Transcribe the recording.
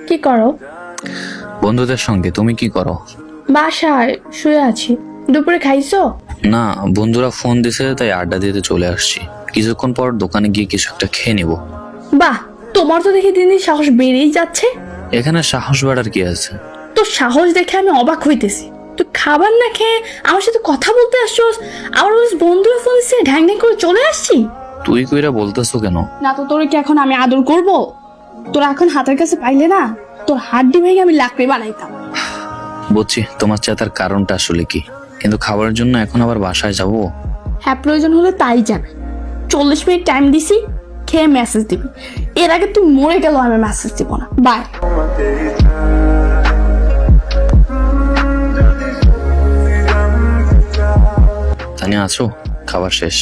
কি করো? বন্ধুদের সঙ্গে। তুমি কি করো? বাসায় শুয়ে আছি। দুপুরে খাইছো? না, বন্ধুরা ফোন দিছে তাই আড্ডা দিতে চলে আসছি। কিছুক্ষণ পর দোকানে গিয়ে কিছু একটা খেয়ে নিব। বাহ, তোমার তো দেখি দিন দিন সাহস বেড়েই যাচ্ছে। এখানে সাহস বাড়ার কি আছে? তোর সাহস দেখে আমি অবাক হইতেছি। তুই খাবার না খেয়ে আমার সাথে কথা বলতে আসছোস, আমার বলিস বন্ধুরা ফোন দিচ্ছে ঢ্যাং ঢ্যাং করে চলে আসছি। তুই কইরা বলতেছো কেন? না তো তোর কি এখন আমি আদর করব? তোরা এখন হাতের কাছে পাইলে না, তোর হাড্ডি ভেঙে আমি লাকড়ি বানাইতাম। বুঝছি তোমার চেতার কারণটা আসলে কি, কিন্তু খাবারের জন্য এখন আবার বাসায় যাব? হ্যাঁ, প্রয়োজন হলে তাই যাবে। 40 মিনিট টাইম দিছি, খেয়ে মেসেজ দিবি। এর আগে তুই মরে গেল আমি মেসেজ দিব না। বাই। তানি আছো? খাবার শেষ।